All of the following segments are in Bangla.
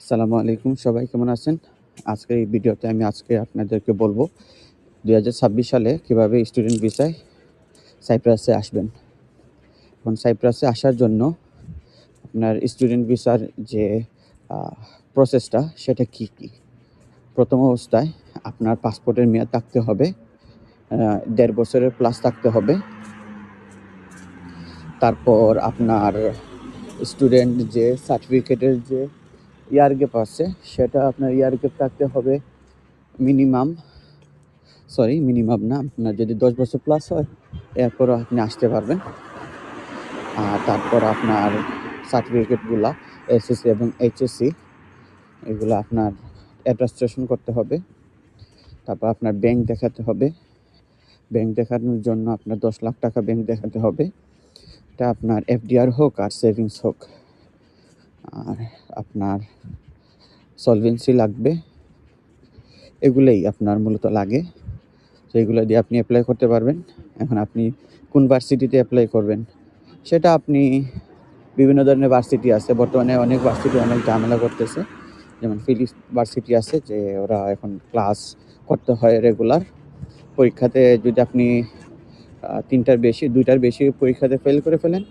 আসসালামু আলাইকুম, সবাই কেমন আছেন? আজকের এই ভিডিওতে আমি আপনাদেরকে বলবো ২০২৬ সালে কিভাবে স্টুডেন্ট ভিসায় সাইপ্রাসে আসবেন। এখন সাইপ্রাসে আসার জন্য আপনার স্টুডেন্ট ভিসার যে আ প্রসেসটা সেটা কি? প্রথম অবস্থায় আপনার পাসপোর্টের মেয়াদ থাকতে হবে, ১.৫ বছরের প্লাস থাকতে হবে। তারপর আপনার স্টুডেন্ট যে সার্টিফিকেটের যে ইয়ার গ্যাপ আছে সেটা আপনার ইয়ার গ্যাপ থাকতে হবে মিনিমাম না, আপনার যদি ১০ বছর প্লাস হয় এরপরও আপনি আসতে পারবেন। আর তারপর আপনার সার্টিফিকেটগুলা এসএসসি এবং এইচএসসি এগুলো আপনার অ্যাটাস্টেশন করতে হবে। তারপর আপনার ব্যাংক দেখাতে হবে। ব্যাংক দেখানোর জন্য আপনার ১০ লাখ টাকা ব্যাংক দেখাতে হবে। এটা আপনার এফডিআর হোক আর সেভিংস হোক। আর আপনার সলভেন্সি লাগবে। এগুলোই আপনার মূলত লাগে। তো এগুলো দিয়ে আপনি অ্যাপ্লাই করতে পারবেন। এখন আপনি কোন ভার্সিটিতে অ্যাপ্লাই করবেন সেটা আপনি বিভিন্ন ধরনের ভার্সিটি আছে। বর্তমানে অনেক ভার্সিটি অনেক ঝামেলা করতেছে। যেমন ফিলিপস ভার্সিটি আছে যে ওরা এখন ক্লাস করতে হয় রেগুলার। পরীক্ষাতে যদি আপনি ৩টার বেশি ২টার বেশি পরীক্ষাতে ফেল করে ফেলেন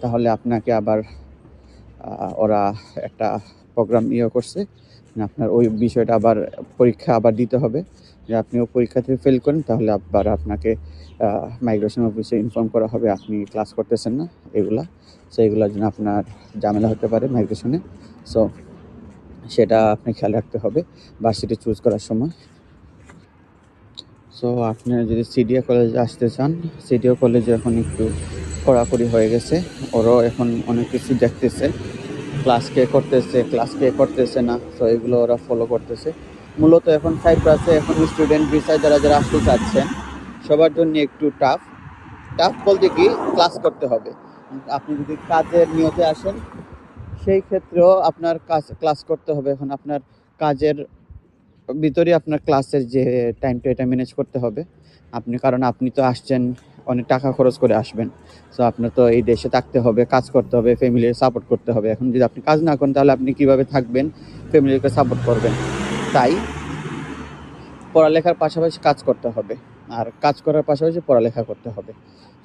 তাহলে আপনাকে আবার ওরা একটা প্রোগ্রাম করছে। আপনার ওই বিষয়টা আবার পরীক্ষা আবার দিতে হবে। যে আপনি ওই পরীক্ষাতে ফেল করেন তাহলে আবার আপনাকে মাইগ্রেশন অফিসে ইনফর্ম করা হবে আপনি ক্লাস করতেছেন না এগুলা। সো এগুলোর জন্য আপনার ঝামেলা হতে পারে মাইগ্রেশনে। সো সেটা আপনি খেয়াল রাখতে হবে ভার্সিটি চুজ করার সময়। সো আপনারা যদি সিডিএ কলেজে আসতে চান, সিডিএ কলেজে এখন একটু কড়াকড়ি হয়ে গেছে। ওরাও এখন অনেক কিছু দেখতেছে, ক্লাস কে করতেছে না। সো এগুলো ওরা ফলো করতেছে। মূলত এখন সাইপ্রাসে এখন স্টুডেন্ট ভিসায় যারা আসতে চাচ্ছেন সবার জন্য একটু টাফ বলতে কি ক্লাস করতে হবে। আপনি যদি কাজের নিয়তে আসেন সেই ক্ষেত্রেও আপনার ক্লাস করতে হবে। এখন আপনার কাজের ভিতরে আপনার ক্লাসের যে টাইমটা এটা ম্যানেজ করতে হবে কারণ আপনি তো আসছেন অনেক টাকা খরচ করে আসবেন। সো আপনার তো এই দেশে থাকতে হবে, কাজ করতে হবে, ফ্যামিলির সাপোর্ট করতে হবে। এখন যদি আপনি কাজ না করেন তাহলে আপনি কিভাবে থাকবেন, ফ্যামিলিকে সাপোর্ট করবেন? তাই পড়ালেখার পাশাপাশি কাজ করতে হবে, আর কাজ করার পাশাপাশি পড়ালেখা করতে হবে।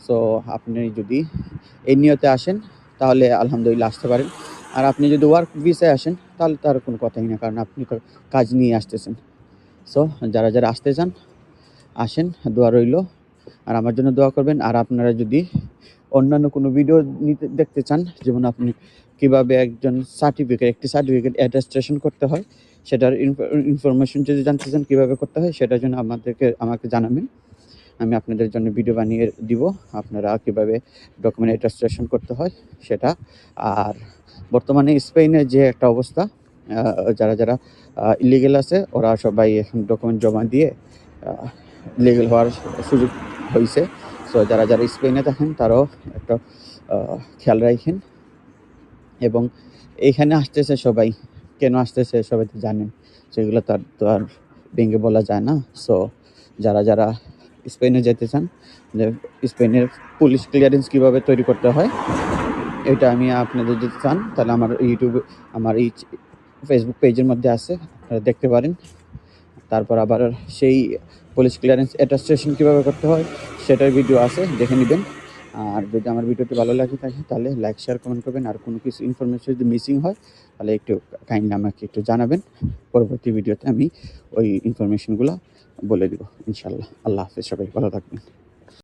সো আপনি যদি এই নিয়তে আসেন তাহলে আলহামদুলিল্লাহ আসতে পারেন। আর আপনি যদি ওয়ার্ক ভিসায় আসেন তাহলে তার কোনো কথাই না, কারণ আপনি তো কাজ নিয়ে আসতেছেন। সো যারা আসতে চান আসেন, দোয়া রইল। আর আমার জন্য দোয়া করবেন। আর আপনারা যদি অন্যান্য কোনো ভিডিও দেখতে চান, যেমন আপনি কীভাবে একটি সার্টিফিকেট অ্যাটাস্টেশন করতে হয় সেটার ইনফরমেশন যদি জানতে চান কীভাবে করতে হয় সেটার জন্য আমাকে জানাবেন। আমি আপনাদের জন্য ভিডিও বানিয়ে দিব আপনারা কীভাবে ডকুমেন্ট অ্যাটাস্টেশন করতে হয় সেটা। আর বর্তমানে স্পেনের যে একটা অবস্থা, যারা ইলিগেল আছে ওরা সবাই এখন ডকুমেন্ট জমা দিয়ে লিগেল হওয়ার সুযোগ হয়েছে। সো যারা স্পেনে থাকেন তারাও একটা খেয়াল রাখেন। এবং এইখানে আসতেছে সবাই, কেন আসতেছে সবাই তো জানেন, সেগুলো তো আর ভেঙে বলা যায় না। সো যারা স্পেনে যেতে চান, যে স্পেনের পুলিশ ক্লিয়ারেন্স কীভাবে তৈরি করতে হয় এটা আমি আপনাদের যদি চান তাহলে আমার এই ফেসবুক পেজের মধ্যে আছে, আপনারা দেখতে পারেন। তারপর আবার সেই পুলিশ ক্লিয়ারেন্স অ্যাটাস্টেশন কীভাবে করতে হয় সেটার ভিডিও আছে, দেখে নেবেন। আর যদি আমার ভিডিওটি ভালো লাগে থাকে তাহলে লাইক, শেয়ার, কমেন্ট করবেন। আর কোনো কিছু ইনফরমেশন যদি মিসিং হয় তাহলে একটু কাইন্ডলি আমাকে একটু জানাবেন। পরবর্তী ভিডিওতে আমি ওই ইনফরমেশনগুলো বলে দিব ইনশাআল্লাহ। আল্লাহ হাফেজ, সবাই ভালো থাকবেন।